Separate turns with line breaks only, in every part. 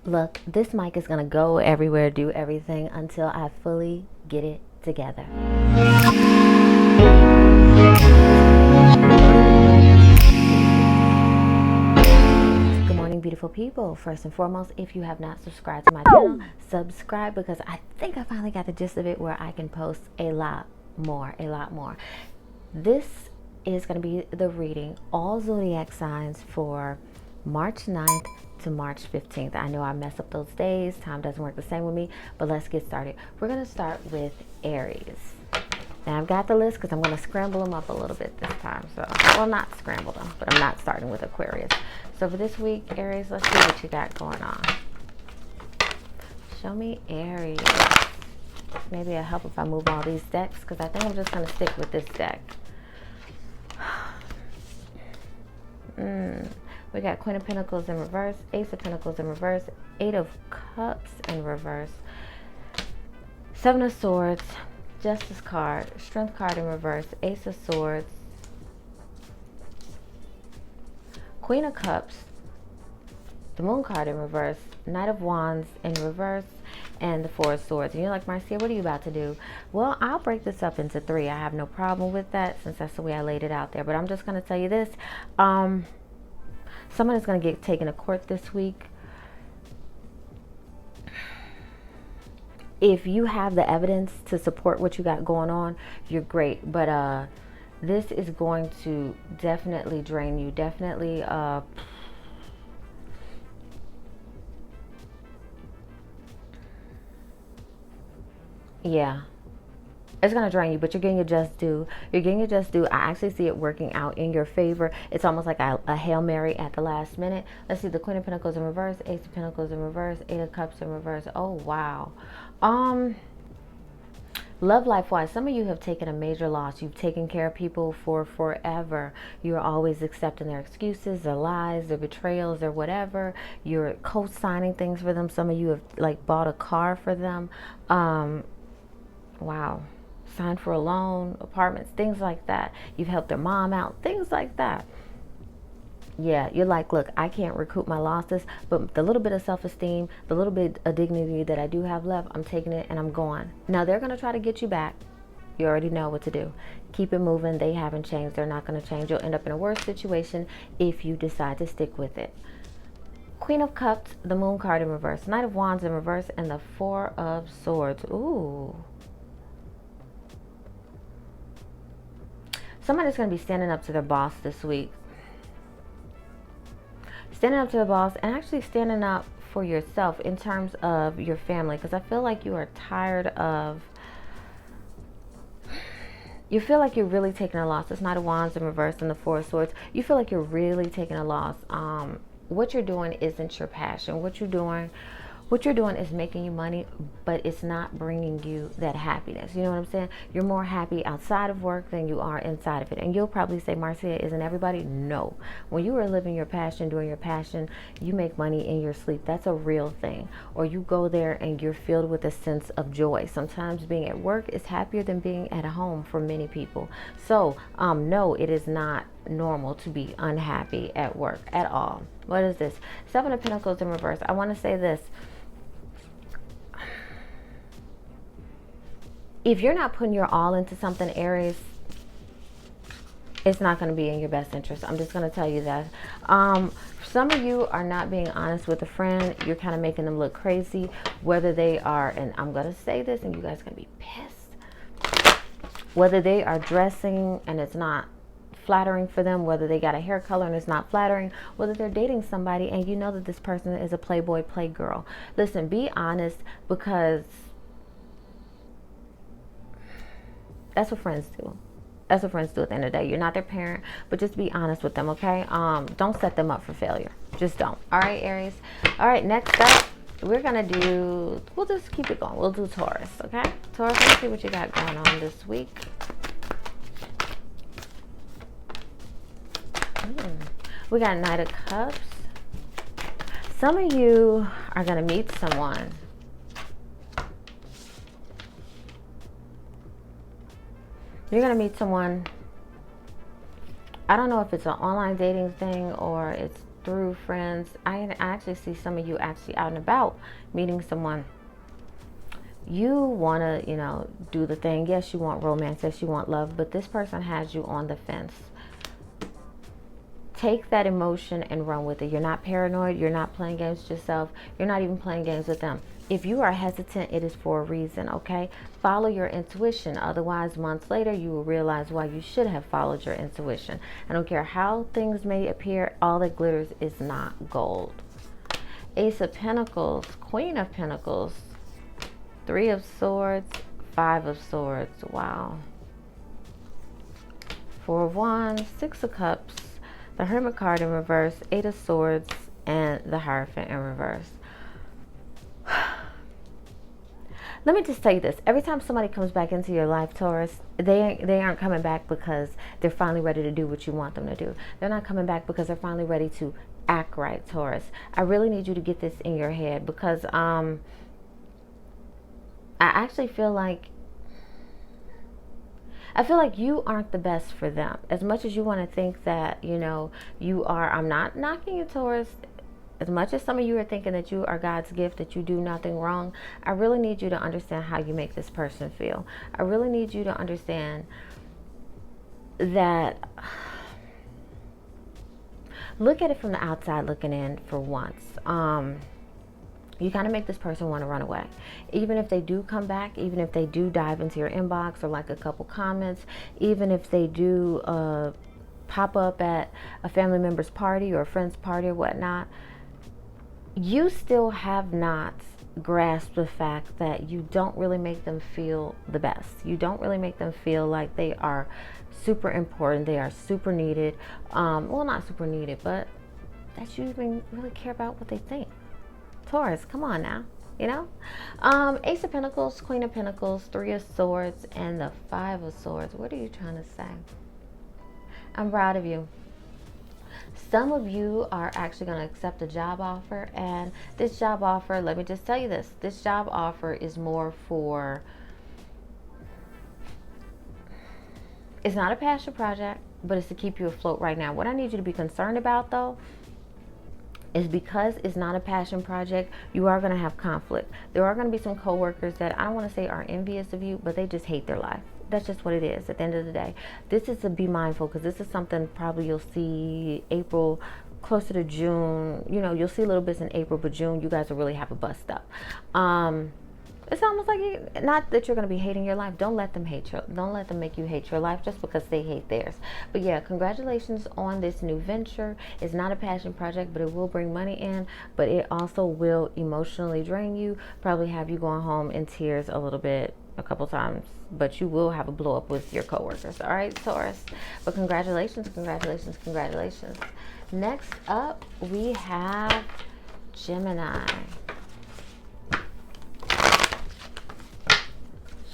Look, this mic is going to go everywhere, do everything until I fully get it together. Good morning, beautiful people. First and foremost, if you have not subscribed to my channel, subscribe, because I think I finally got the gist of it where I can post a lot more. This is going to be the reading, all zodiac signs for March 9th to March 15th. I know I mess up those days. Time doesn't work the same with me, but let's get started. We're going to start with Aries. Now I've got the list because I'm going to scramble them up a little bit this time. So, well, not scramble them, but I'm not starting with Aquarius. So for this week, Aries, let's see what you got going on. Show me Aries. Maybe it'll help if I move all these decks, because I think I'm just going to stick with this deck. We got Queen of Pentacles in reverse, Ace of Pentacles in reverse, Eight of Cups in reverse, Seven of Swords, Justice card, Strength card in reverse, Ace of Swords, Queen of Cups, the Moon card in reverse, Knight of Wands in reverse, and the Four of Swords. And you're like, Marcia, what are you about to do? Well, I'll break this up into three. I have no problem with that, since that's the way I laid it out there. But I'm just going to tell you this. Someone is going to get taken to court this week. If you have the evidence to support what you got going on, you're great. But this is going to definitely drain you. Definitely yeah, it's going to drain you, but you're getting your just due. You're getting your just due. I actually see it working out in your favor. It's almost like a Hail Mary at the last minute. Let's see, the Queen of Pentacles in reverse, Ace of Pentacles in reverse, Eight of Cups in reverse. Oh, wow. Love life wise, some of you have taken a major loss. You've taken care of people for forever. You're always accepting their excuses, their lies, their betrayals, or whatever. You're co-signing things for them. Some of you have like bought a car for them. Wow. Signed for a loan, apartments, things like that. You've helped their mom out, things like that. Yeah, you're like, look, I can't recoup my losses, but the little bit of self-esteem, the little bit of dignity that I do have left, I'm taking it and I'm going. Now, they're going to try to get you back. You already know what to do. Keep it moving. They haven't changed. They're not going to change. You'll end up in a worse situation if you decide to stick with it. Queen of Cups, the Moon card in reverse, Knight of Wands in reverse, and the Four of Swords. Ooh. Somebody's going to be standing up to their boss this week. Standing up to the boss, and actually standing up for yourself in terms of your family, because I feel like you are tired of, you feel like you're really taking a loss. It's Knight of Wands in reverse and the Four of Swords. You feel like you're really taking a loss. What you're doing isn't your passion. What you're doing is making you money, but it's not bringing you that happiness. You know what I'm saying? You're more happy outside of work than you are inside of it. And you'll probably say, Marcia, isn't everybody? No. When you are living your passion, doing your passion, you make money in your sleep. That's a real thing. Or you go there and you're filled with a sense of joy. Sometimes being at work is happier than being at home for many people. So, no, it is not normal to be unhappy at work at all. What is this? Seven of Pentacles in reverse. I want to say this. If you're not putting your all into something, Aries, it's not going to be in your best interest. I'm just going to tell you that. Some of you are not being honest with a friend. You're kind of making them look crazy, whether they are, and I'm going to say this and you guys are going to be pissed, whether they are dressing and it's not flattering for them, whether they got a hair color and it's not flattering, whether they're dating somebody and you know that this person is a playboy, playgirl. Listen, be honest, because that's what friends do. That's what friends do at the end of the day. You're not their parent, but just be honest with them, okay? Don't set them up for failure. Just don't. All right, Aries. All right, next up, we're going to do, we'll just keep it going. We'll do Taurus, okay? Taurus, let's see what you got going on this week. We got Knight of Cups. Some of you are going to meet someone. You're going to meet someone. I don't know if it's an online dating thing or it's through friends. I actually see some of you actually out and about meeting someone. You want to, you know, do the thing. Yes, you want romance. Yes, you want love. But this person has you on the fence. Take that emotion and run with it. You're not paranoid. You're not playing games with yourself. You're not even playing games with them. If you are hesitant, it is for a reason, okay? Follow your intuition. Otherwise, months later, you will realize why you should have followed your intuition. I don't care how things may appear. All that glitters is not gold. Ace of Pentacles, Queen of Pentacles, Three of Swords, Five of Swords. Wow. Four of Wands, Six of Cups, the Hermit card in reverse, Eight of Swords, and the Hierophant in reverse. Let me just tell you this. Every time somebody comes back into your life, Taurus, they aren't coming back because they're finally ready to do what you want them to do. They're not coming back because they're finally ready to act right, Taurus. I really need you to get this in your head because I actually feel like you aren't the best for them. As much as you want to think that, you know, you are, I'm not knocking you, Taurus. As much as some of you are thinking that you are God's gift, that you do nothing wrong, I really need you to understand how you make this person feel. I really need you to understand that, look at it from the outside looking in for once. You kind of make this person want to run away. Even if they do come back, even if they do dive into your inbox or like a couple comments, even if they do pop up at a family member's party or a friend's party or whatnot, you still have not grasped the fact that you don't really make them feel the best. You don't really make them feel like they are super important, they are super needed. Well, not super needed, but that you even really care about what they think. Taurus, come on now, you know? Ace of Pentacles, Queen of Pentacles, Three of Swords, and the Five of Swords. What are you trying to say? I'm proud of you. Some of you are actually going to accept a job offer, and this job offer, let me just tell you this, this job offer is more for, it's not a passion project, but it's to keep you afloat right now. What I need you to be concerned about, though, is because it's not a passion project, you are going to have conflict. There are going to be some coworkers that I don't want to say are envious of you, but they just hate their life. That's just what it is at the end of the day. This is to be mindful, because this is something probably you'll see April, closer to June. You know, you'll see little bits in April, but June, you guys will really have a bust up. It's almost like, not that you're going to be hating your life. Don't let them don't let them make you hate your life just because they hate theirs. But yeah, congratulations on this new venture. It's not a passion project, but it will bring money in, but it also will emotionally drain you, probably have you going home in tears a little bit, a couple times, but you will have a blow up with your coworkers. All right, Taurus. But congratulations, congratulations, congratulations. Next up, we have Gemini.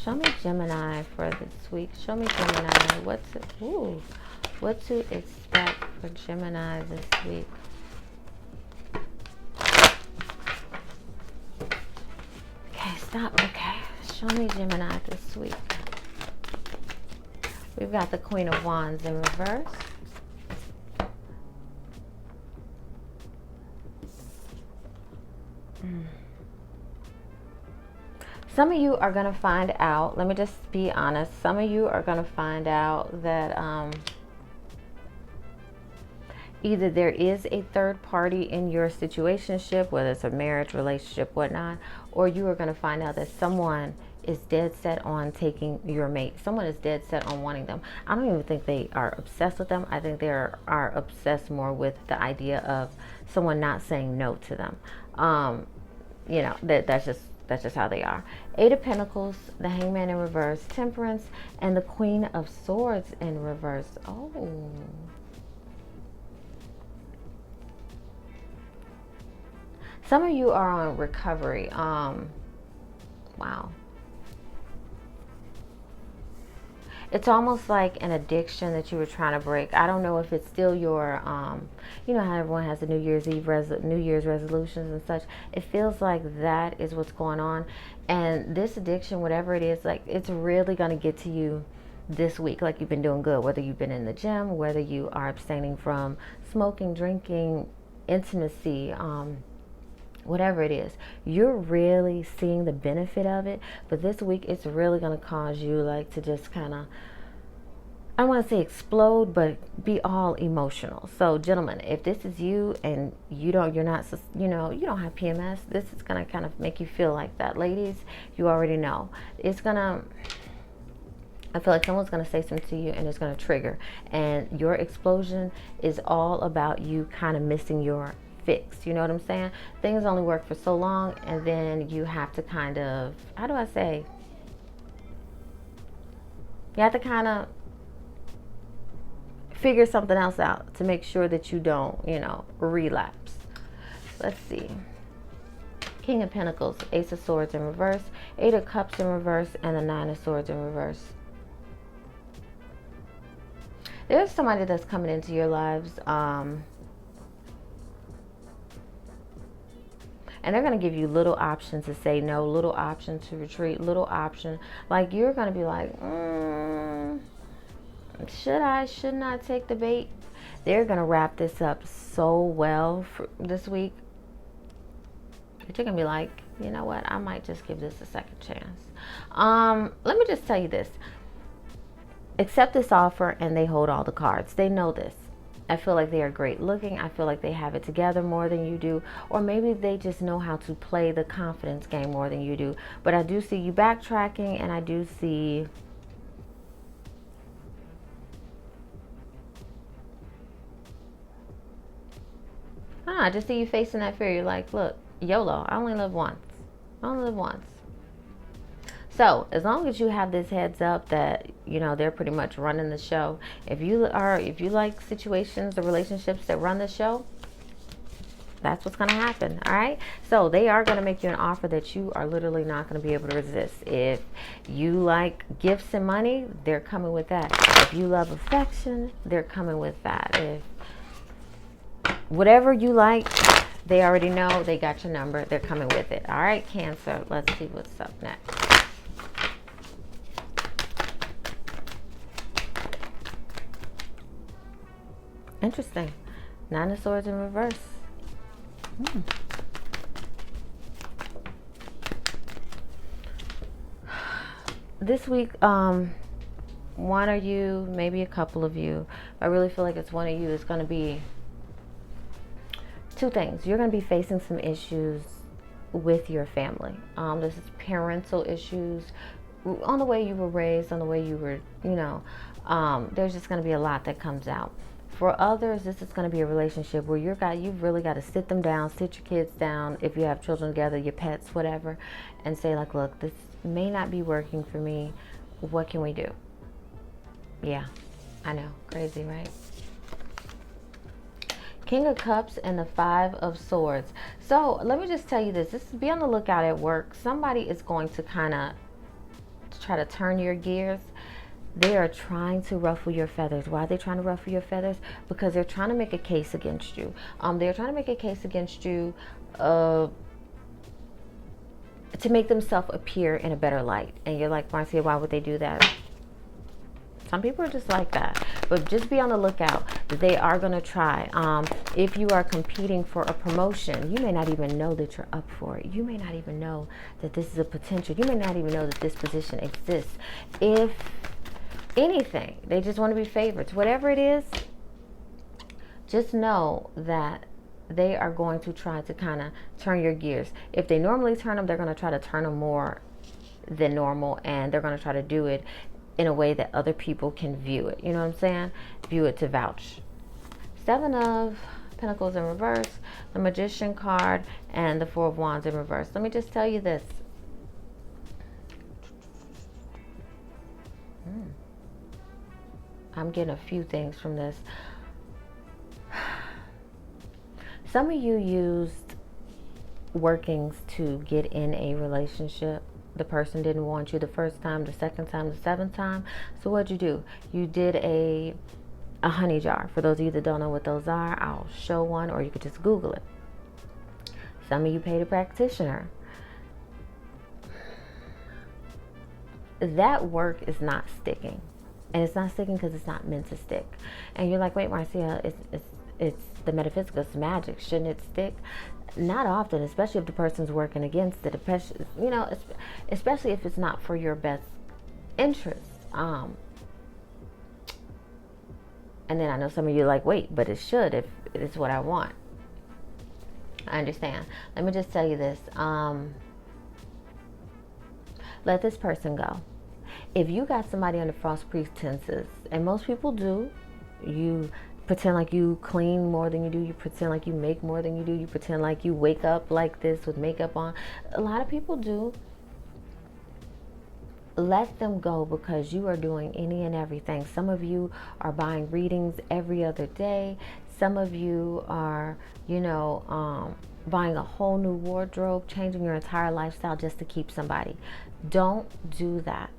Show me Gemini for this week. Show me Gemini. What to expect for Gemini this week? Okay, stop. Okay, show me Gemini this week. We've got the Queen of Wands in reverse. Some of you are going to find out, let me just be honest, some of you are going to find out that either there is a third party in your situationship, whether it's a marriage, relationship, whatnot, or you are going to find out that someone is dead set on taking your mate. Someone is dead set on wanting them. I don't even think they are obsessed with them. I think they are obsessed more with the idea of someone not saying no to them. You know, that's just how they are. Eight of Pentacles, the Hangman in reverse, Temperance, and the Queen of Swords in reverse. Oh. Some of you are on recovery. Wow. It's almost like an addiction that you were trying to break. I don't know if it's still your, you know how everyone has the New Year's resolutions and such. It feels like that is what's going on. And this addiction, whatever it is, like, it's really going to get to you this week. Like, you've been doing good, whether you've been in the gym, whether you are abstaining from smoking, drinking, intimacy, whatever it is, you're really seeing the benefit of it. But this week, it's really going to cause you like to just kind of, I don't want to say explode, but be all emotional. So gentlemen, if this is you and you're not, you don't have PMS, this is going to kind of make you feel like that. Ladies, you already know. It's going to, I feel like someone's going to say something to you and it's going to trigger. And your explosion is all about you kind of missing your fix. You know what I'm saying? Things only work for so long, and then you have to kind of, how do I say? You have to kind of figure something else out to make sure that you don't, relapse. Let's see. King of Pentacles, Ace of Swords in reverse, Eight of Cups in reverse, and the Nine of Swords in reverse. There's somebody that's coming into your lives, and they're going to give you little options to say no, little option to retreat, little option. Like you're going to be like, shouldn't I take the bait? They're going to wrap this up so well for this week that you're going to be like, you know what? I might just give this a second chance. Let me just tell you this. Accept this offer and they hold all the cards. They know this. I feel like they are great looking. I feel like they have it together more than you do. Or maybe they just know how to play the confidence game more than you do. But I do see you backtracking, and I do see I just see you facing that fear. You're like, look, YOLO, I only live once. I only live once. So as long as you have this heads up that, they're pretty much running the show. If you like situations or relationships that run the show, that's what's going to happen. All right. So they are going to make you an offer that you are literally not going to be able to resist. If you like gifts and money, they're coming with that. If you love affection, they're coming with that. If whatever you like, they already know. They got your number. They're coming with it. All right, Cancer. Let's see what's up next. Interesting. Nine of Swords in reverse. This week, one of you, maybe a couple of you, I really feel like it's one of you, is going to be two things. You're going to be facing some issues with your family. This is parental issues on the way you were raised, on the way you were, there's just going to be a lot that comes out. For others, this is going to be a relationship where you've really got to sit them down, sit your kids down, if you have children together, your pets, whatever, and say like, look, this may not be working for me. What can we do? Yeah, I know. Crazy, right? King of Cups and the Five of Swords. So let me just tell you this. Be on the lookout at work. Somebody is going to kind of try to turn your gears. They are trying to ruffle your feathers. Why are they trying to ruffle your feathers? Because they're trying to make a case against you. They're trying to make a case against you to make themselves appear in a better light. And you're like, Marcia, why would they do that? Some people are just like that. But just be on the lookout that they are going to try. If you are competing for a promotion, you may not even know that you're up for it. You may not even know that this is a potential. You may not even know that this position exists. If anything, they just want to be favorites. Whatever it is, just know that they are going to try to kind of turn your gears. If they normally turn them, they're going to try to turn them more than normal, and they're going to try to do it in a way that other people can view it. You know what I'm saying? View it to vouch. Seven of Pentacles in reverse, the Magician card, and the Four of Wands in reverse. Let me just tell you this. I'm getting a few things from this. Some of you used workings to get in a relationship. The person didn't want you the first time, the second time, the seventh time. So what'd you do? You did a honey jar. For those of you that don't know what those are, I'll show one, or you could just Google it. Some of you paid a practitioner. That work is not sticking. And it's not sticking because it's not meant to stick. And you're like, wait, Marcia, it's the metaphysical, it's magic. Shouldn't it stick? Not often, especially if the person's working against it. You know, especially if it's not for your best interest. And then I know some of you are like, wait, but it should if it's what I want. I understand. Let me just tell you this. Let this person go. If you got somebody under false pretenses, and most people do, you pretend like you clean more than you do, you pretend like you make more than you do, you pretend like you wake up like this with makeup on. A lot of people do. Let them go, because you are doing any and everything. Some of you are buying readings every other day. Some of you are, you know, buying a whole new wardrobe, changing your entire lifestyle just to keep somebody. Don't do that.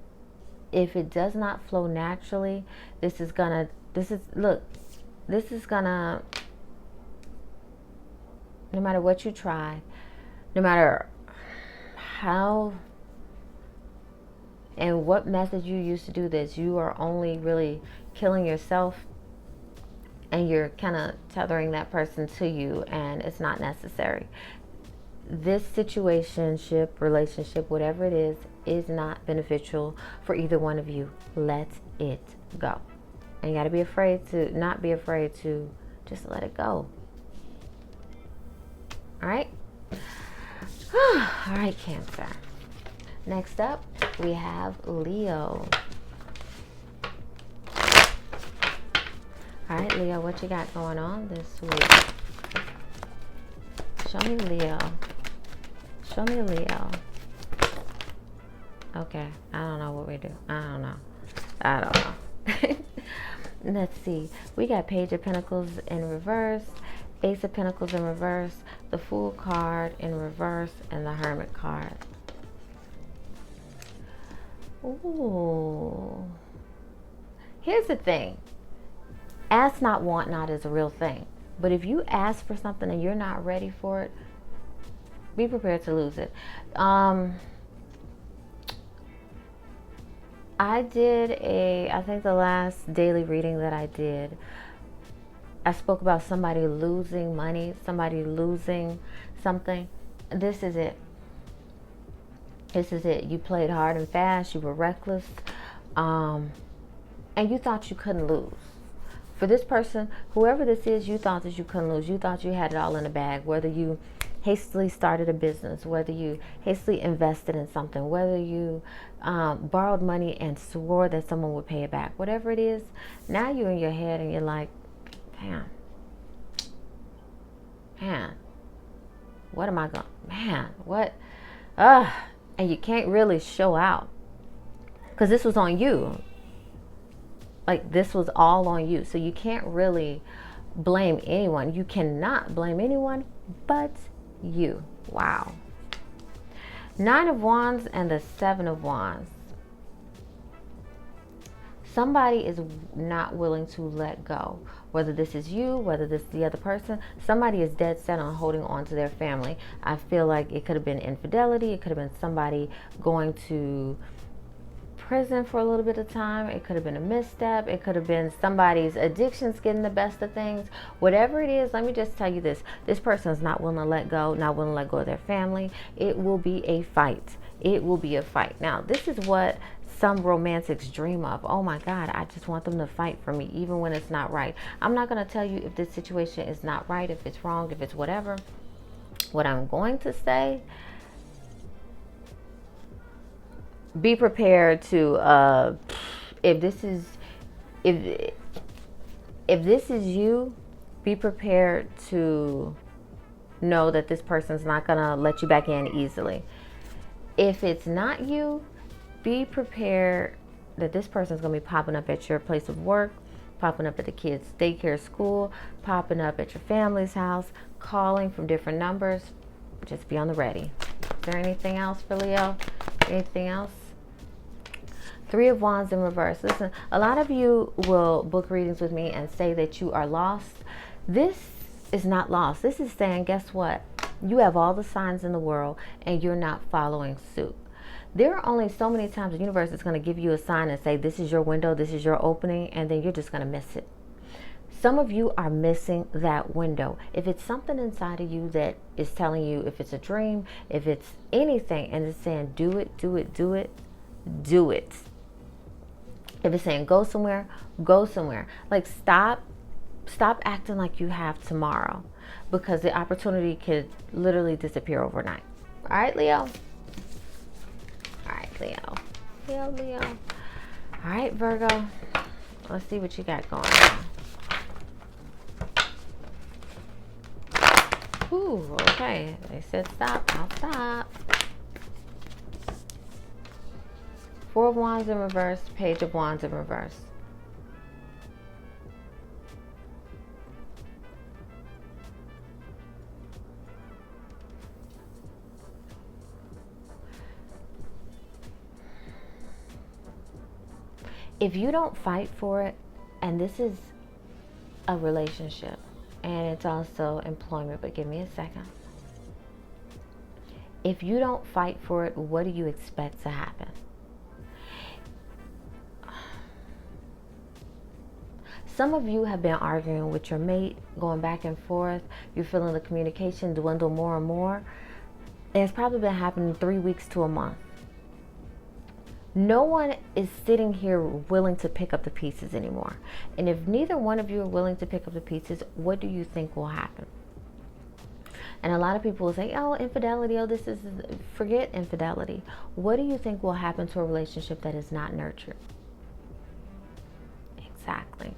If it does not flow naturally, no matter what you try, no matter how and what method you use to do this, you are only really killing yourself, and you're kind of tethering that person to you, and it's not necessary. This situationship, relationship, whatever it is not beneficial for either one of you. Let it go. And you got to be afraid to, not be afraid to just let it go. All right? All right, Cancer. Next up, we have Leo. All right, Leo, what you got going on this week? Show me Leo. Show me Leo. Okay, I don't know what we do. I don't know. Let's see. We got Page of Pentacles in reverse, Ace of Pentacles in reverse, the Fool card in reverse, and the Hermit card. Ooh. Here's the thing. Ask not, want not is a real thing. But if you ask for something and you're not ready for it, be prepared to lose it. I think the last daily reading that I did, I spoke about somebody losing money, somebody losing something. This is it. This is it. You played hard and fast. You were reckless. And you thought you couldn't lose. For this person, whoever this is, you thought that you couldn't lose. You thought you had it all in the bag. Whether you hastily started a business, whether you hastily invested in something, whether you borrowed money and swore that someone would pay it back. Whatever it is, now you're in your head and you're like, man, what am I going, and you can't really show out because this was on you. Like, this was all on you. So you can't really blame anyone. You cannot blame anyone but you. Wow. 9 of Wands and the 7 of Wands. Somebody is not willing to let go. Whether this is you, whether this is the other person, somebody is dead set on holding on to their family. I feel like it could have been infidelity. It could have been somebody going to prison for a little bit of time. It could have been a misstep. It could have been somebody's addictions getting the best of things. Whatever it is, let me just tell you this. This person is not willing to let go, not willing to let go of their family. It will be a fight. It will be a fight. Now, this is what some romantics dream of. Oh my God, I just want them to fight for me, even when it's not right. I'm not going to tell you if this situation is not right, if it's wrong, if it's whatever. What I'm going to say, be prepared to if this is you, be prepared to know that this person's not gonna let you back in easily. If it's not you, be prepared that this person's gonna be popping up at your place of work, popping up at the kids' daycare, school, popping up at your family's house, calling from different numbers. Just be on the ready. Is there anything else for Leo? Anything else? 3 of Wands in reverse. Listen, a lot of you will book readings with me and say that you are lost. This is not lost. This is saying, guess what? You have all the signs in the world and you're not following suit. There are only so many times the universe is going to give you a sign and say, this is your window, this is your opening, and then you're just going to miss it. Some of you are missing that window. If it's something inside of you that is telling you, if it's a dream, if it's anything, and it's saying do it, do it, do it, do it. If it's saying go somewhere, go somewhere. Like stop acting like you have tomorrow, because the opportunity could literally disappear overnight. All right, Leo. All right, Leo. Leo. All right, Virgo. Let's see what you got going on. Ooh, okay. They said stop. I'll stop. Four of Wands in reverse, Page of Wands in reverse. If you don't fight for it, and this is a relationship, and it's also employment, but give me a second. If you don't fight for it, what do you expect to happen? Some of you have been arguing with your mate, going back and forth. You're feeling the communication dwindle more and more. It's probably been happening 3 weeks to a month. No one is sitting here willing to pick up the pieces anymore. And if neither one of you are willing to pick up the pieces, what do you think will happen? And a lot of people will say, oh, infidelity, oh, this is, forget infidelity. What do you think will happen to a relationship that is not nurtured? Exactly.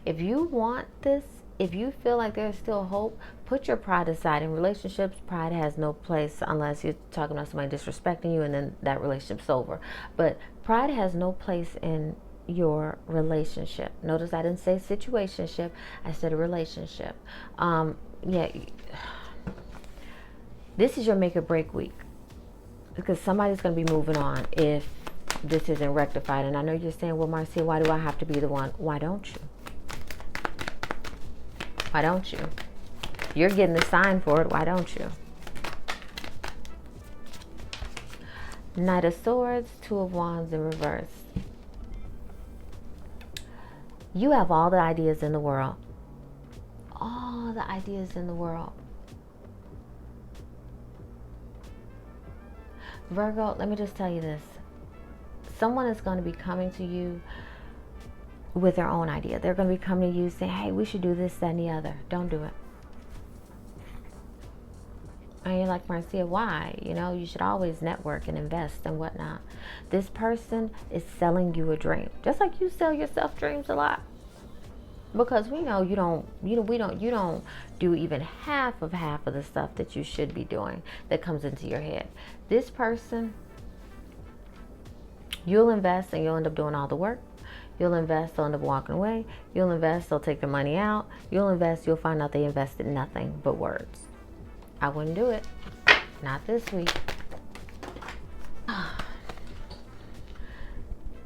If you want this, if you feel like there's still hope, put your pride aside. In relationships, pride has no place unless you're talking about somebody disrespecting you and then that relationship's over. But pride has no place in your relationship. Notice I didn't say situationship, I said a relationship. This is your make or break week, because somebody's going to be moving on if this isn't rectified. And I know you're saying, well, Marcia, why do I have to be the one? Why don't you? Why don't you? You're getting the sign for it. Why don't you? Knight of Swords, Two of Wands in reverse. You have all the ideas in the world. All the ideas in the world. Virgo, let me just tell you this. Someone is going to be coming to you with their own idea. They're going to be coming to you saying, hey, we should do this, that, and the other. Don't do it. And you're like, Marcia, why? You know, you should always network and invest and whatnot. This person is selling you a dream. Just like you sell yourself dreams a lot. Because we know you don't do even half of the stuff that you should be doing that comes into your head. This person, you'll invest and you'll end up doing all the work. You'll invest, they'll end up walking away. You'll invest, they'll take the money out. You'll invest, you'll find out they invested nothing but words. I wouldn't do it. Not this week.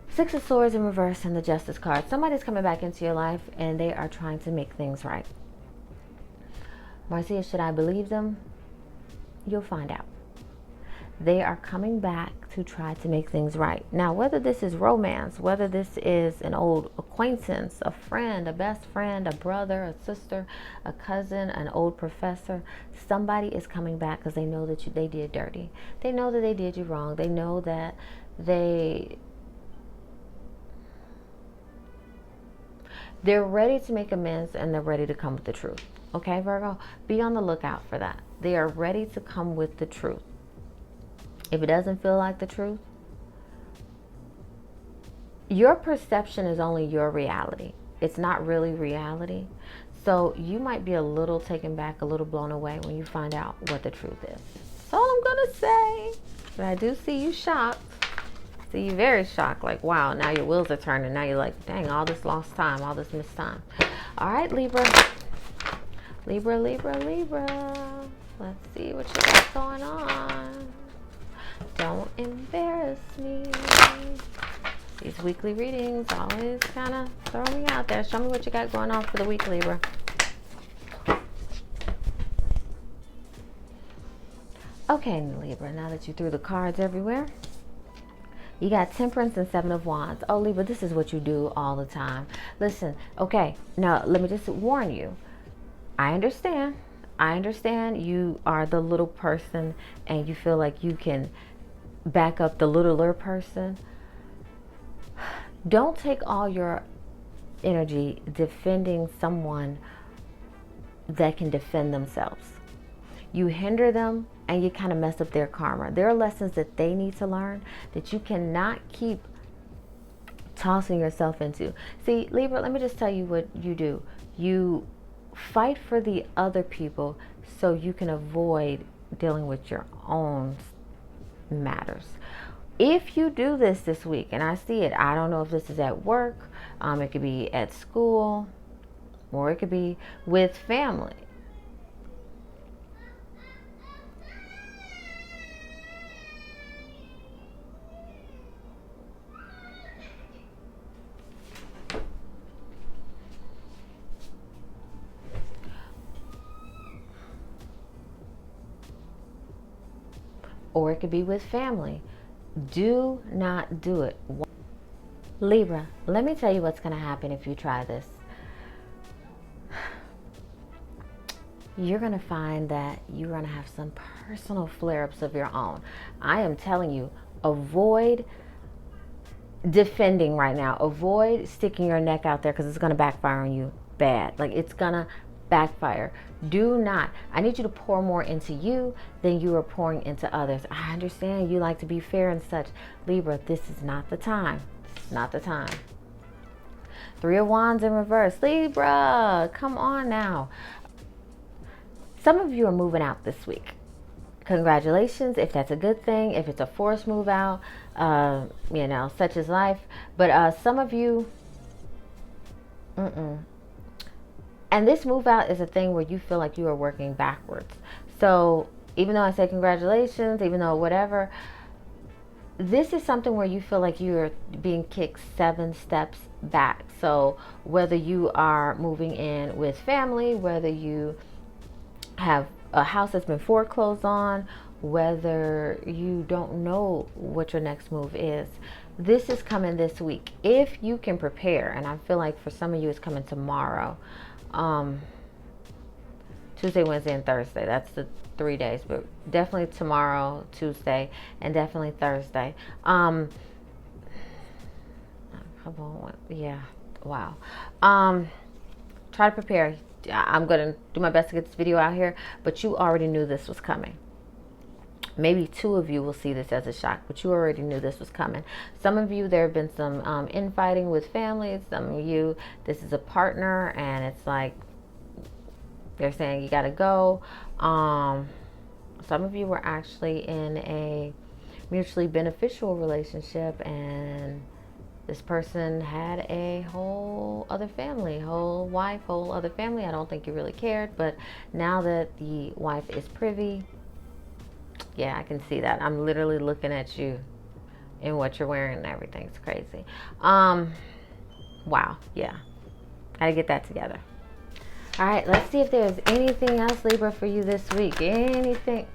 Six of Swords in reverse and the Justice card. Somebody's coming back into your life and they are trying to make things right. Marcia, should I believe them? You'll find out. They are coming back to try to make things right. Now, whether this is romance, whether this is an old acquaintance, a friend, a best friend, a brother, a sister, a cousin, an old professor, somebody is coming back because they know that they did dirty. They know that they did you wrong. They know that they're ready to make amends and they're ready to come with the truth. Okay, Virgo? Be on the lookout for that. They are ready to come with the truth. If it doesn't feel like the truth, your perception is only your reality. It's not really reality. So you might be a little taken back, a little blown away when you find out what the truth is. That's all I'm going to say. But I do see you shocked. I see you very shocked. Like, wow, now your wheels are turning. Now you're like, dang, all this lost time, all this missed time. All right, Libra. Libra, Libra, Libra. Let's see what you got going on. Don't embarrass me. These weekly readings always kind of throw me out there. Show me what you got going on for the week, Libra. Okay, Libra, now that you threw the cards everywhere, You got Temperance and Seven of Wands. Oh, Libra, this is what you do all the time. Listen, okay, now let me just warn you. I understand. I understand you are the little person and you feel like you can back up the littler person. Don't take all your energy defending someone that can defend themselves. You hinder them and you kind of mess up their karma. There are lessons that they need to learn that you cannot keep tossing yourself into. See, Libra, let me just tell you what you do. You fight for the other people so you can avoid dealing with your own matters. If you do this week, and I see it, I don't know if this is at work, it could be at school, or it could be with family. Or it could be with family. Do not do it. Libra, let me tell you what's going to happen if you try this. You're going to find that you're going to have some personal flare-ups of your own. I am telling you, avoid defending right now. Avoid sticking your neck out there because it's going to backfire on you bad. Like, it's going to backfire. Do not. I need you to pour more into you than you are pouring into others. I understand you like to be fair and such. Libra, this is not the time. Not the time. Three of Wands in reverse. Libra, come on now. Some of you are moving out this week. Congratulations if that's a good thing. If it's a forced move out, you know, such is life. But some of you, And this move out is a thing where you feel like you are working backwards. So even though I say congratulations, even though whatever, this is something where you feel like you're being kicked 7 steps back. So whether you are moving in with family, whether you have a house that's been foreclosed on, whether you don't know what your next move is, this is coming this week. If you can prepare, and I feel like for some of you it's coming tomorrow, Tuesday, Wednesday, and Thursday. That's the 3 days, but definitely tomorrow, Tuesday, and definitely Thursday. Yeah, wow. Try to prepare. I'm going to do my best to get this video out here, but you already knew this was coming. Maybe 2 of you will see this as a shock, but you already knew this was coming. Some of you, there have been some infighting with families. Some of you, this is a partner, and it's like they're saying you got to go. Some of you were actually in a mutually beneficial relationship, and this person had a whole other family, whole wife, whole other family. I don't think you really cared, but now that the wife is privy, yeah, I can see that. I'm literally looking at you and what you're wearing and everything. It's crazy. Wow, yeah. Gotta get that together. All right, let's see if there's anything else, Libra, for you this week. Anything.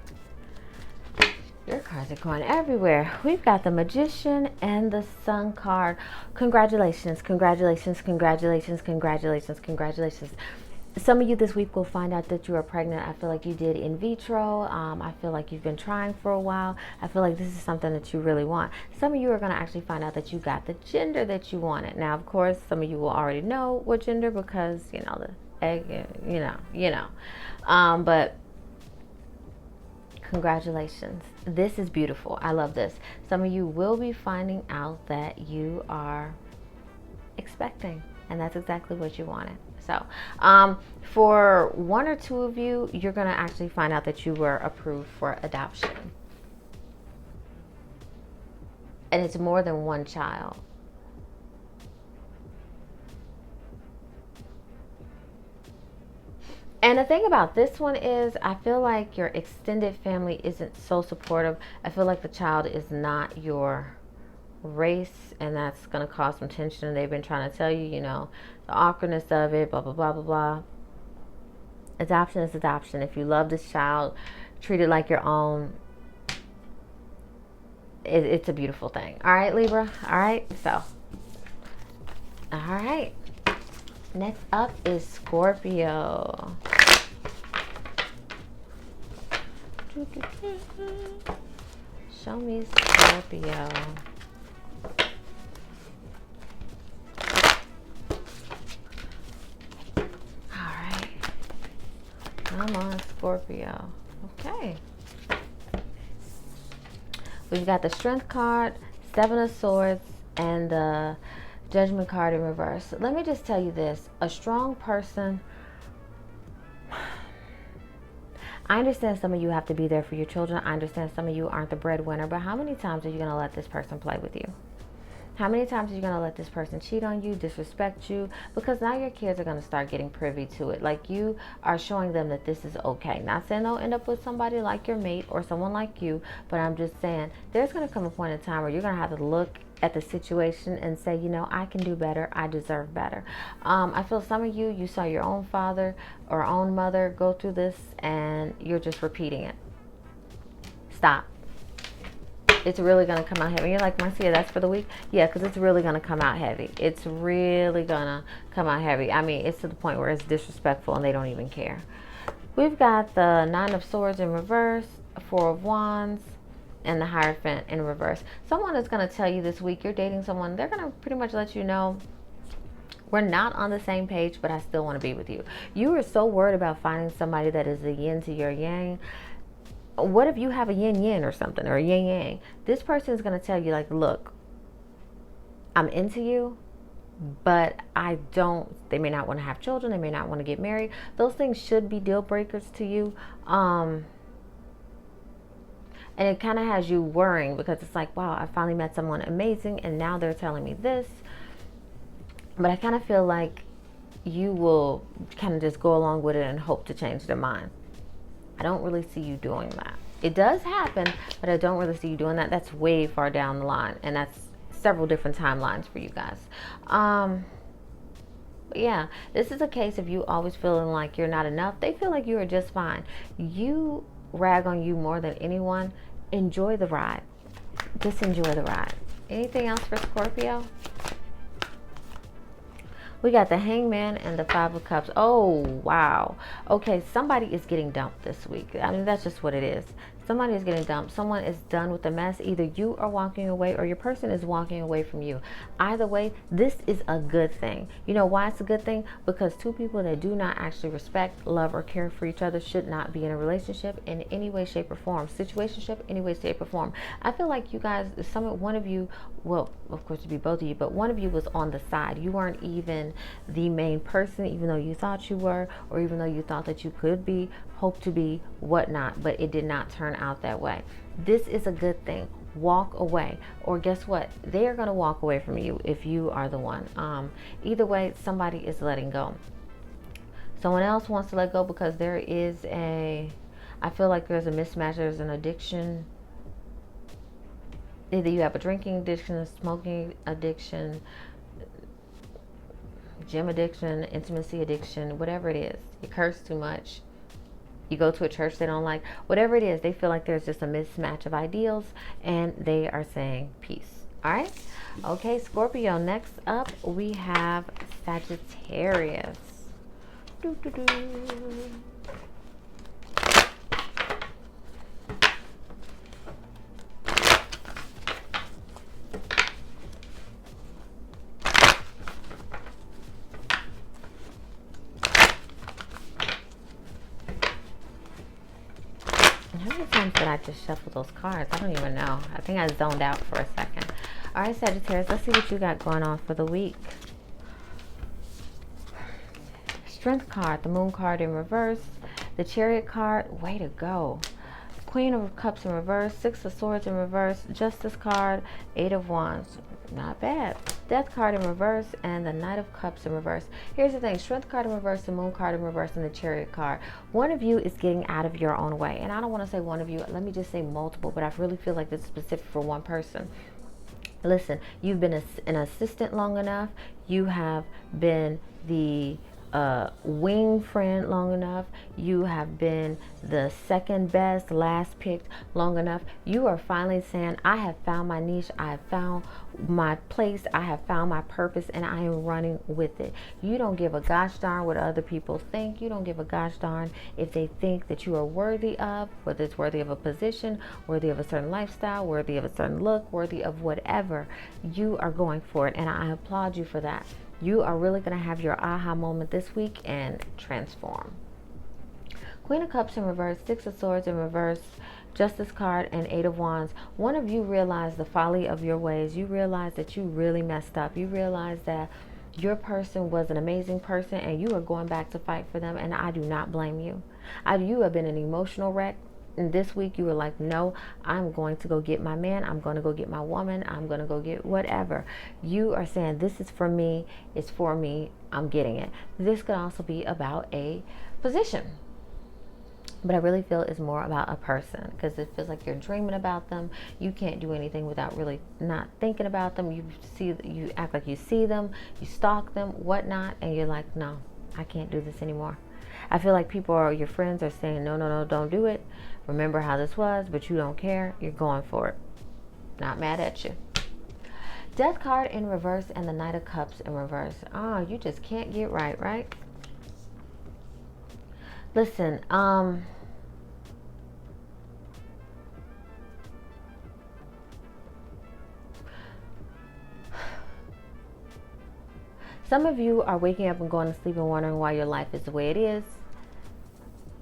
Your cards are going everywhere. We've got the Magician and the Sun card. Congratulations, congratulations, congratulations, congratulations, congratulations. Some of you this week will find out that you are pregnant. I feel like you did in vitro. I feel like you've been trying for a while. I feel like this is something that you really want. Some of you are going to actually find out that you got the gender that you wanted. Now, of course, some of you will already know what gender because, you know, the egg, you know. But congratulations. This is beautiful. I love this. Some of you will be finding out that you are expecting, and that's exactly what you wanted. So for 1 or 2 of you, you're going to actually find out that you were approved for adoption. And it's more than 1 child. And the thing about this one is, I feel like your extended family isn't so supportive. I feel like the child is not your race, and that's going to cause some tension. They've been trying to tell you, you know, the awkwardness of it, blah, blah, blah, blah, blah. Adoption is adoption. If you love this child, treat it like your own. it's a beautiful thing. All right, Libra. All right. So, all right. Next up is Scorpio. Show me Scorpio. All right. Come on, Scorpio. Okay. We've got the Strength card, Seven of Swords, and the Judgment card in reverse. Let me just tell you this. A strong person... I understand some of you have to be there for your children. I understand some of you aren't the breadwinner. But how many times are you going to let this person play with you? How many times are you going to let this person cheat on you, disrespect you? Because now your kids are going to start getting privy to it. Like, you are showing them that this is okay. Not saying they'll end up with somebody like your mate or someone like you, but I'm just saying there's going to come a point in time where you're going to have to look at the situation and say, you know, I can do better. I deserve better. I feel some of you saw your own father or own mother go through this and you're just repeating it. Stop. It's really going to come out heavy. You're like, Marcia, that's for the week? Yeah, because it's really going to come out heavy. It's really going to come out heavy. I mean, it's to the point where it's disrespectful and they don't even care. We've got the Nine of Swords in reverse, Four of Wands, and the Hierophant in reverse. Someone is going to tell you this week you're dating someone. They're going to pretty much let you know, we're not on the same page, but I still want to be with you. You are so worried about finding somebody that is a yin to your yang. What if you have a yin-yin or something, or a yin-yang? This person is going to tell you, like, look, I'm into you, but I don't, they may not want to have children, they may not want to get married. Those things should be deal breakers to you. And it kind of has you worrying, because it's like, wow, I finally met someone amazing, and now they're telling me this. But I kind of feel like you will kind of just go along with it and hope to change their mind. I don't really see you doing that. It does happen, but I don't really see you doing that. That's way far down the line, and that's several different timelines for you guys. But yeah, this is a case of you always feeling like you're not enough. They feel like you are just fine. You rag on you more than anyone. Enjoy the ride. Just enjoy the ride. Anything else for Scorpio? We got the Hangman and the Five of Cups. Oh, wow. Okay, somebody is getting dumped this week. I mean, that's just what it is. Somebody is getting dumped. Someone is done with the mess. Either you are walking away or your person is walking away from you. Either way, this is a good thing. You know why it's a good thing? Because two people that do not actually respect, love, or care for each other should not be in a relationship in any way, shape, or form. Situationship, any way, shape, or form. I feel like you guys, one of you, well, of course it'd be both of you, but one of you was on the side. You weren't even the main person, even though you thought you were, or even though you thought that you could be, hope to be, whatnot, but it did not turn out that way. This is a good thing. Walk away, or guess what? They are going to walk away from you if you are the one. Either way, somebody is letting go. Someone else wants to let go because there is I feel like there's a mismatch. There's an addiction. Either you have a drinking addiction, a smoking addiction, gym addiction, intimacy addiction, whatever it is. You curse too much. You go to a church they don't like. Whatever it is, they feel like there's just a mismatch of ideals, and they are saying peace. All right? Okay, Scorpio. Next up, we have Sagittarius. Doo-doo-doo. How many times did I just shuffle those cards? I don't even know. I think I zoned out for a second. All right, Sagittarius, let's see what you got going on for the week. Strength card, the Moon card in reverse, the Chariot card, way to go. Queen of Cups in reverse, Six of Swords in reverse, Justice card, Eight of Wands. Not bad. Death card in reverse, and the Knight of Cups in reverse. Here's the thing. Strength card in reverse, the Moon card in reverse, and the Chariot card. One of you is getting out of your own way. And I don't want to say one of you. Let me just say multiple, but I really feel like this is specific for one person. Listen, you've been an assistant long enough. You have been the a wing friend long enough. You have been the second best, last picked long enough. You are finally saying, I have found my niche, I have found my place, I have found my purpose, and I am running with it. You don't give a gosh darn what other people think. You don't give a gosh darn if they think that you are worthy of, whether it's worthy of a position, worthy of a certain lifestyle, worthy of a certain look, worthy of whatever. You are going for it, and I applaud you for that. You are really going to have your aha moment this week and transform. Queen of Cups in reverse, Six of Swords in reverse, Justice card, and Eight of Wands. One of you realized the folly of your ways. You realized that you really messed up. You realized that your person was an amazing person and you are going back to fight for them, and I do not blame you. You have been an emotional wreck. And this week you were like, no, I'm going to go get my man. I'm going to go get my woman. I'm going to go get whatever. You are saying, this is for me. It's for me. I'm getting it. This could also be about a position. But I really feel it's more about a person, because it feels like you're dreaming about them. You can't do anything without really not thinking about them. You act like you see them, you stalk them, whatnot, and you're like, no, I can't do this anymore. I feel like your friends are saying, no, no, no, don't do it. Remember how this was, but you don't care. You're going for it. Not mad at you. Death card in reverse and the Knight of Cups in reverse. You just can't get right? Listen, some of you are waking up and going to sleep and wondering why your life is the way it is.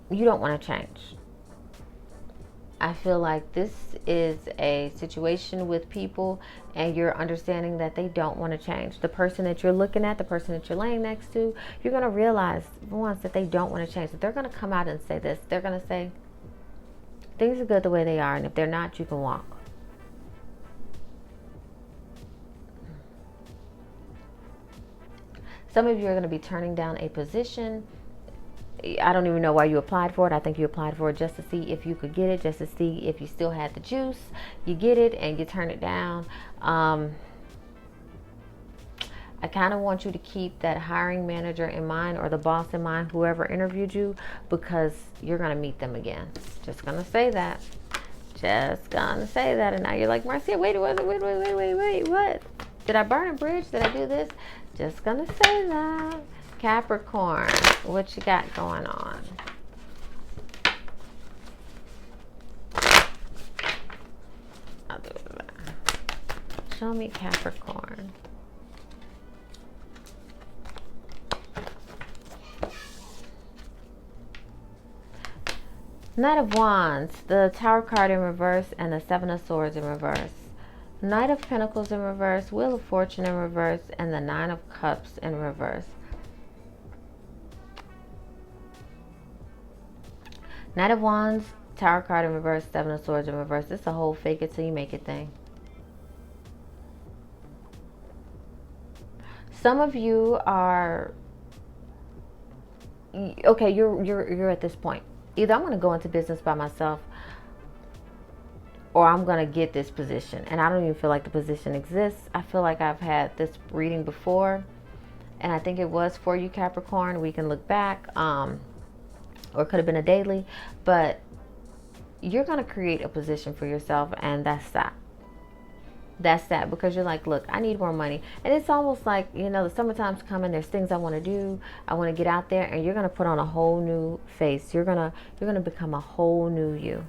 You don't want to change. I feel like this is a situation with people and you're understanding that they don't want to change. The person that you're looking at, the person that you're laying next to, you're going to realize once that they don't want to change. That they're going to come out and say this. They're going to say, things are good the way they are, and if they're not, you can walk. Some of you are going to be turning down a position. I don't even know why you applied for it. I think you applied for it just to see if you could get it, just to see if you still had the juice. You get it and you turn it down. I kind of want you to keep that hiring manager in mind, or the boss in mind, whoever interviewed you, because you're going to meet them again. Just going to say that. Just going to say that. And now you're like, Marcia, wait, what? Did I burn a bridge? Did I do this? Just going to say that. Capricorn, what you got going on? I'll do that. Show me Capricorn. Knight of Wands, the Tower card in reverse, and the Seven of Swords in reverse. Knight of Pentacles in reverse, Wheel of Fortune in reverse, and the Nine of Cups in reverse. Knight of Wands, Tower card in reverse, Seven of Swords in reverse. This is a whole fake it till you make it thing. Some of you are, okay, you're at this point. Either I'm going to go into business by myself, or I'm going to get this position. And I don't even feel like the position exists. I feel like I've had this reading before, and I think it was for you, Capricorn. We can look back. Or it could have been a daily, but you're going to create a position for yourself, and that's that. That's that, because you're like, look, I need more money. And it's almost like, the summertime's coming, there's things I want to do, I want to get out there, and you're going to put on a whole new face. You're going to become a whole new you.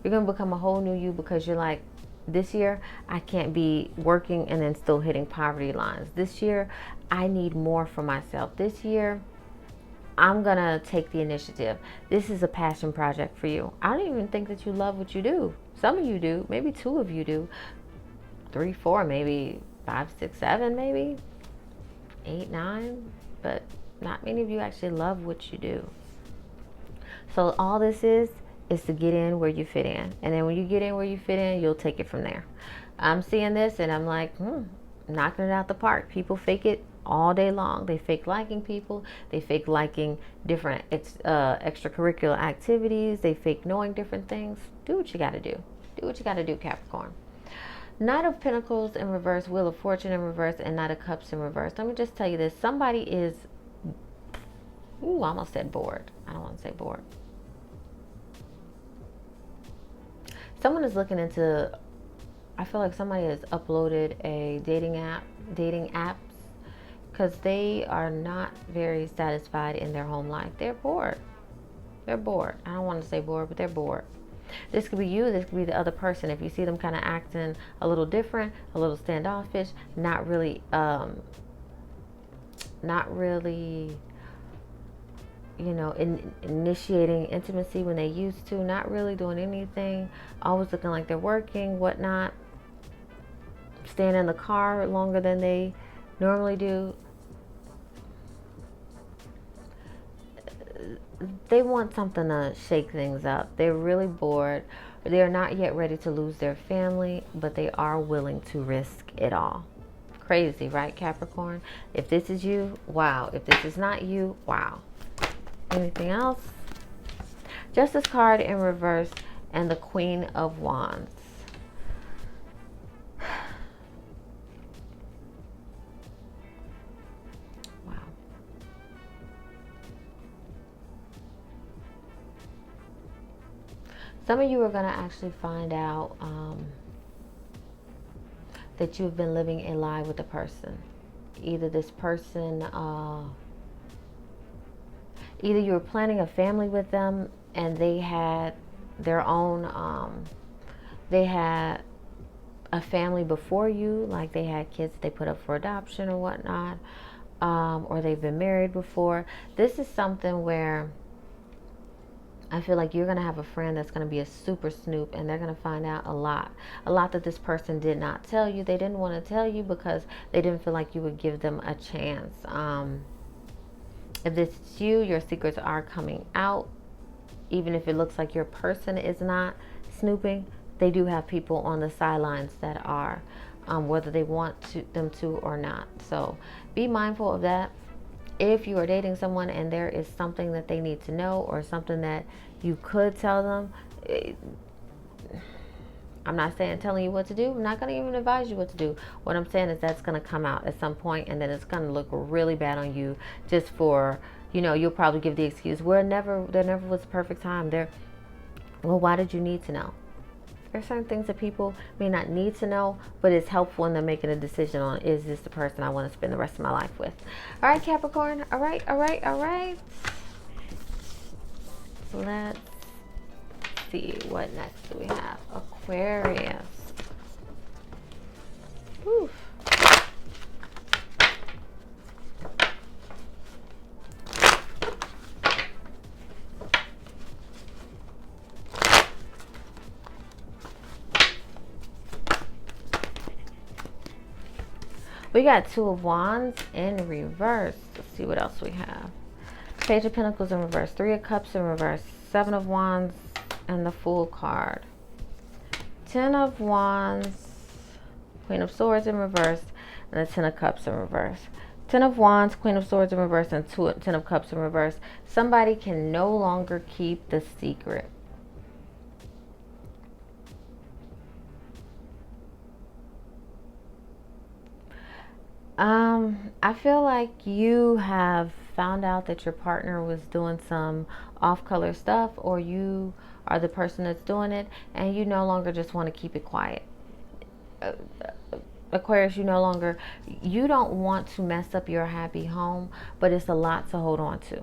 You're going to become a whole new you, because you're like, this year, I can't be working and then still hitting poverty lines. This year, I need more for myself. This year, I'm going to take the initiative. This is a passion project for you. I don't even think that you love what you do. Some of you do. Maybe two of you do. 3, 4, maybe 5, 6, 7, maybe 8, 9. But not many of you actually love what you do. So all this is to get in where you fit in. And then when you get in where you fit in, you'll take it from there. I'm seeing this and I'm like, knocking it out the park. People fake it all day long. They fake liking people. They fake liking different extracurricular activities. They fake knowing different things. Do what you got to do. Do what you got to do, Capricorn. Knight of Pentacles in reverse, Wheel of Fortune in reverse, and Knight of Cups in reverse. Let me just tell you this. Somebody is Ooh, I almost said bored. I don't want to say bored. Someone is looking into, I feel like somebody has uploaded a dating apps, because they are not very satisfied in their home life. They're bored. They're bored. I don't want to say bored, but they're bored. This could be you. This could be the other person. If you see them kind of acting a little different, a little standoffish, not really, you know, initiating intimacy when they used to, not really doing anything, always looking like they're working, whatnot, staying in the car longer than they normally do. They want something to shake things up. They're really bored. They're not yet ready to lose their family, but they are willing to risk it all. Crazy, right, Capricorn? If this is you, wow. If this is not you, wow. Anything else? Justice card in reverse and the Queen of Wands. Wow. Some of you are going to actually find out that you've been living a lie with a person. Either this person, either you were planning a family with them and they had their own, they had a family before you, like they had kids they put up for adoption or whatnot, or they've been married before. This is something where I feel like you're going to have a friend that's going to be a super snoop, and they're going to find out a lot that this person did not tell you. They didn't want to tell you because they didn't feel like you would give them a chance. If this is you, your secrets are coming out. Even if it looks like your person is not snooping, they do have people on the sidelines that are, whether they want them to or not. So be mindful of that. If you are dating someone and there is something that they need to know or something that you could tell them, I'm not saying telling you what to do. I'm not going to even advise you what to do. What I'm saying is that's going to come out at some point, and then it's going to look really bad on you just for, you know, you'll probably give the excuse, there never was a perfect time. Well, why did you need to know? There are certain things that people may not need to know, but it's helpful in them making a decision on, is this the person I want to spend the rest of my life with? All right, Capricorn. All right. Let's see, what next do we have? Aquarius. Oof. We got Two of Wands in reverse. Let's see what else we have. Page of Pentacles in reverse. Three of Cups in reverse. Seven of Wands and the Fool card. 10 of Wands. Queen of Swords in reverse. And the 10 of Cups in reverse. 10 of Wands, Queen of Swords in reverse, and 10 of Cups in reverse. Somebody can no longer keep the secret. I feel like you have found out that your partner was doing some off-color stuff, or you are the person that's doing it, and you no longer just want to keep it quiet. Aquarius, you don't want to mess up your happy home, but it's a lot to hold on to.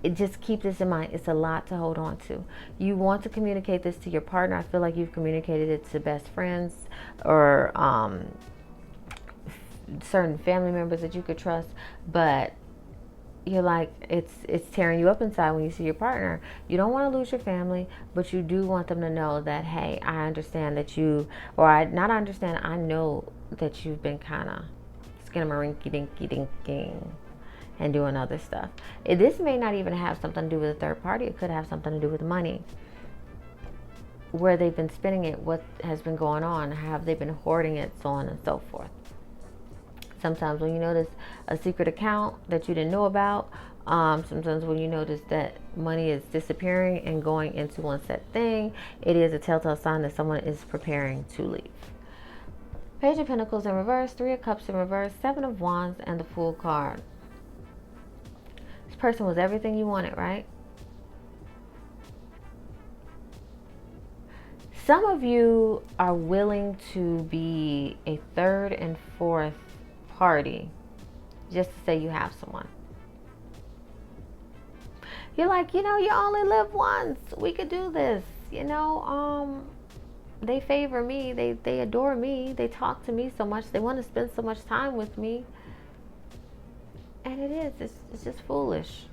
Just keep this in mind. It's a lot to hold on to. You want to communicate this to your partner. I feel like you've communicated it to best friends or certain family members that you could trust, but you're like, it's tearing you up inside when you see your partner. You don't want to lose your family, but you do want them to know that, hey, I understand that you, or I know that you've been kind of skinnamarink-dinky-dinking and doing other stuff. This may not even have something to do with a third party. It could have something to do with money. Where they've been spending it, what has been going on, have they been hoarding it, so on and so forth. Sometimes when you notice a secret account that you didn't know about, sometimes when you notice that money is disappearing and going into one set thing, it is a telltale sign that someone is preparing to leave. Page of Pentacles in reverse, Three of Cups in reverse, Seven of Wands, and the Fool card. This person was everything you wanted, right? Some of you are willing to be a third and fourth party just to say you have someone. You're like, you only live once. We could do this. They favor me. They adore me. They talk to me so much. They want to spend so much time with me. And it's just foolish.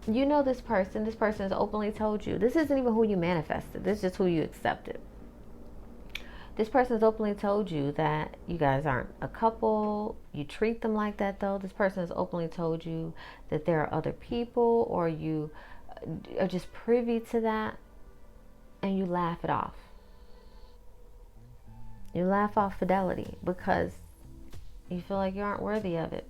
You know this person has openly told you. This isn't even who you manifested. This is just who you accepted. This person has openly told you that you guys aren't a couple. You treat them like that, though. This person has openly told you that there are other people, or you are just privy to that, and you laugh it off. You laugh off fidelity because you feel like you aren't worthy of it.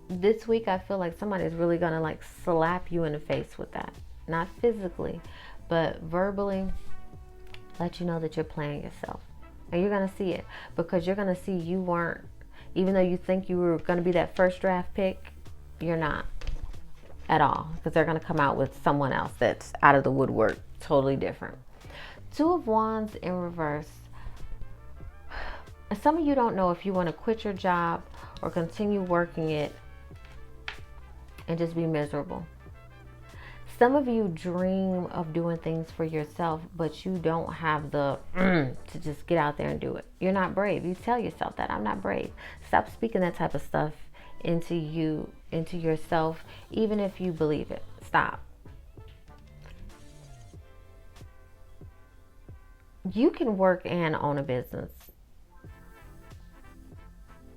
This week, I feel like somebody's really going to slap you in the face with that. Not physically, but verbally, let you know that you're playing yourself. And you're going to see it, because you're going to see you weren't, even though you think you were going to be that first draft pick, you're not at all, because they're going to come out with someone else that's out of the woodwork, totally different. Two of Wands in reverse. Some of you don't know if you want to quit your job or continue working it and just be miserable. Some of you dream of doing things for yourself, but you don't have the to just get out there and do it. You're not brave. You tell yourself that, I'm not brave. Stop speaking that type of stuff into you, into yourself, even if you believe it. Stop. You can work and own a business.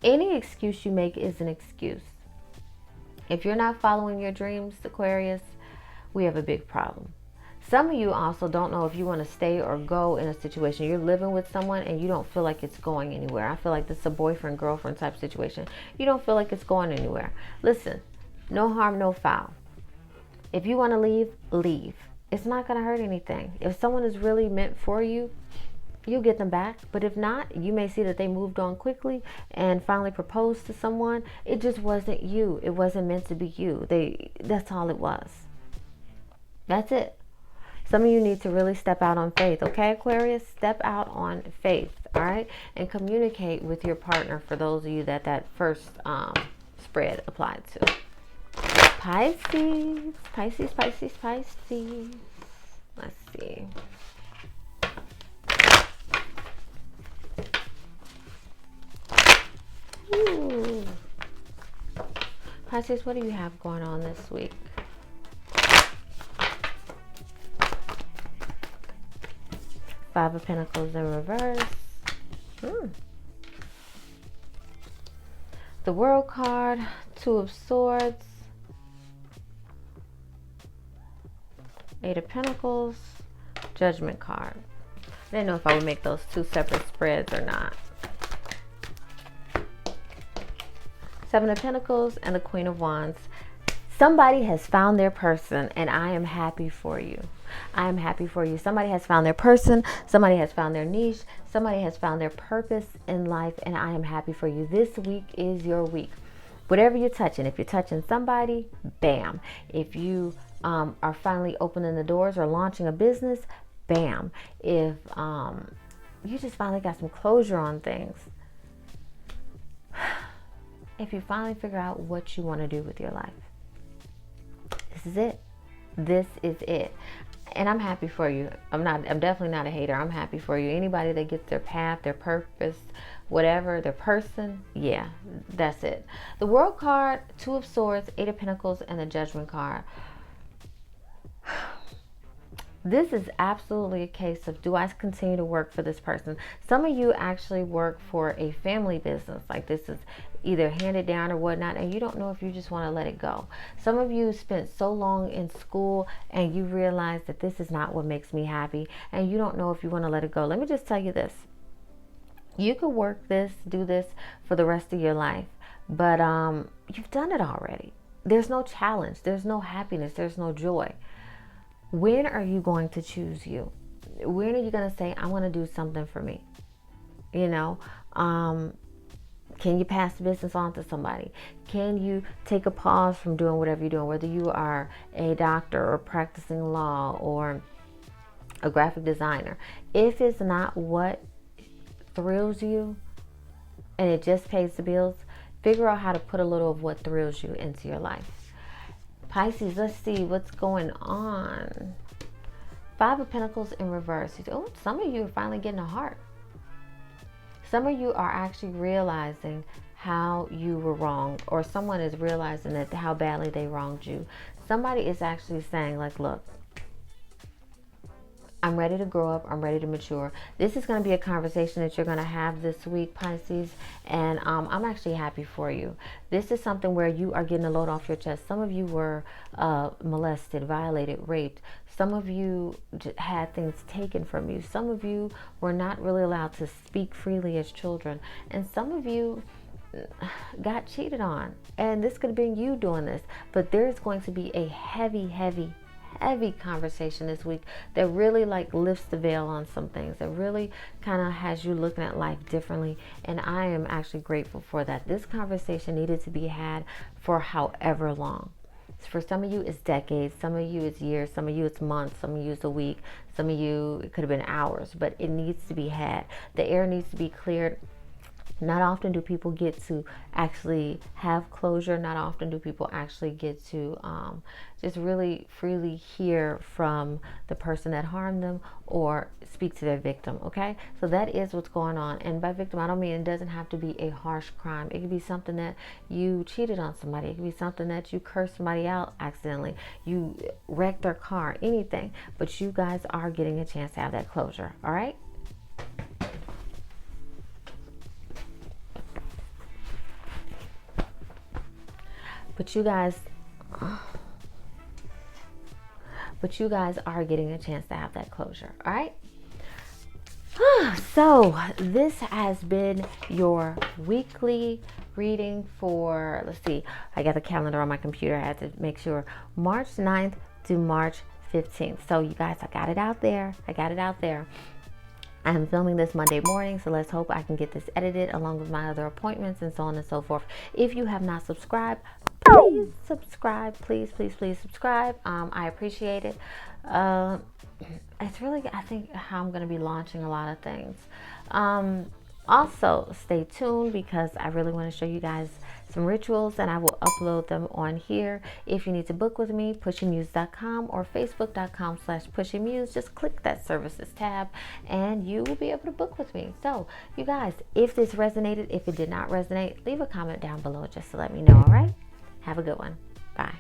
Any excuse you make is an excuse. If you're not following your dreams, Aquarius, we have a big problem. Some of you also don't know if you want to stay or go in a situation. You're living with someone and you don't feel like it's going anywhere. I feel like this is a boyfriend, girlfriend type situation. You don't feel like it's going anywhere. Listen, no harm, no foul. If you want to leave, leave. It's not going to hurt anything. If someone is really meant for you, you'll get them back. But if not, you may see that they moved on quickly and finally proposed to someone. It just wasn't you. It wasn't meant to be you. That's all it was. That's it. Some of you need to really step out on faith, okay, Aquarius? Step out on faith, all right? And communicate with your partner, for those of you that first spread applied to. Pisces. Pisces. Let's see. Ooh. Pisces, what do you have going on this week? Five of Pentacles in reverse. The World card, Two of Swords, Eight of Pentacles, Judgment card. I didn't know if I would make those two separate spreads or not. Seven of Pentacles and the Queen of Wands. Somebody has found their person, and I am happy for you. I am happy for you. Somebody has found their person. Somebody has found their niche. Somebody has found their purpose in life, and I am happy for you. This week is your week. Whatever you're touching, if you're touching somebody, bam. If you are finally opening the doors or launching a business, bam. If you just finally got some closure on things. If you finally figure out what you want to do with your life. This is it. This is it. And I'm happy for you. I'm definitely not a hater. I'm happy for you. Anybody that gets their path, their purpose, whatever, their person, yeah, that's it. The World card, Two of Swords, Eight of Pentacles, and the Judgment card. This is absolutely a case of, do I continue to work for this person? Some of you actually work for a family business. Like this is either handed down or whatnot, and you don't know if you just want to let it go. Some of you spent so long in school and you realize that this is not what makes me happy, and you don't know if you want to let it go. Let me just tell you this. You could work this, do this for the rest of your life, but you've done it already. There's no challenge. There's no happiness. There's no joy. When are you going to choose you? When are you going to say, I want to do something for me? You know, Can you pass the business on to somebody? Can you take a pause from doing whatever you're doing, whether you are a doctor or practicing law or a graphic designer? If it's not what thrills you and it just pays the bills, figure out how to put a little of what thrills you into your life. Pisces, let's see what's going on. Five of Pentacles in reverse. Oh, some of you are finally getting a heart. Some of you are actually realizing how you were wrong, or someone is realizing that how badly they wronged you. Somebody is actually saying, like, look, I'm ready to grow up. I'm ready to mature. This is going to be a conversation that you're going to have this week, Pisces, and I'm actually happy for you. This is something where you are getting a load off your chest. Some of you were molested, violated, raped. Some of you had things taken from you. Some of you were not really allowed to speak freely as children. And some of you got cheated on. And this could have been you doing this. But there's going to be a heavy conversation this week that really like lifts the veil on some things, that really kind of has you looking at life differently. And I am actually grateful for that. This conversation needed to be had for however long. For some of you, it's decades. Some of you, it's years. Some of you, it's months. Some of you, it's a week. Some of you, it could have been hours. But it needs to be had. The air needs to be cleared. Not often do people get to actually have closure. Not often do people actually get to just really freely hear from the person that harmed them or speak to their victim, okay? So that is what's going on. And by victim, I don't mean it doesn't have to be a harsh crime. It could be something that you cheated on somebody. It could be something that you cursed somebody out accidentally. You wrecked their car, anything. But you guys are getting a chance to have that closure, all right? But you guys are getting a chance to have that closure, all right? So this has been your weekly reading for, let's see, I got the calendar on my computer. I had to make sure, March 9th to March 15th. So you guys, I got it out there. I'm filming this Monday morning, so let's hope I can get this edited along with my other appointments and so on and so forth. If you have not subscribed, please subscribe. Please subscribe. I appreciate it. It's really, I think, how I'm going to be launching a lot of things. Also, stay tuned because I really want to show you guys some rituals and I will upload them on here. If you need to book with me, pushymuse.com or facebook.com/pushymuse. Just click that services tab and you will be able to book with me. So, you guys, if this resonated, if it did not resonate, leave a comment down below just to let me know, all right? Have a good one. Bye.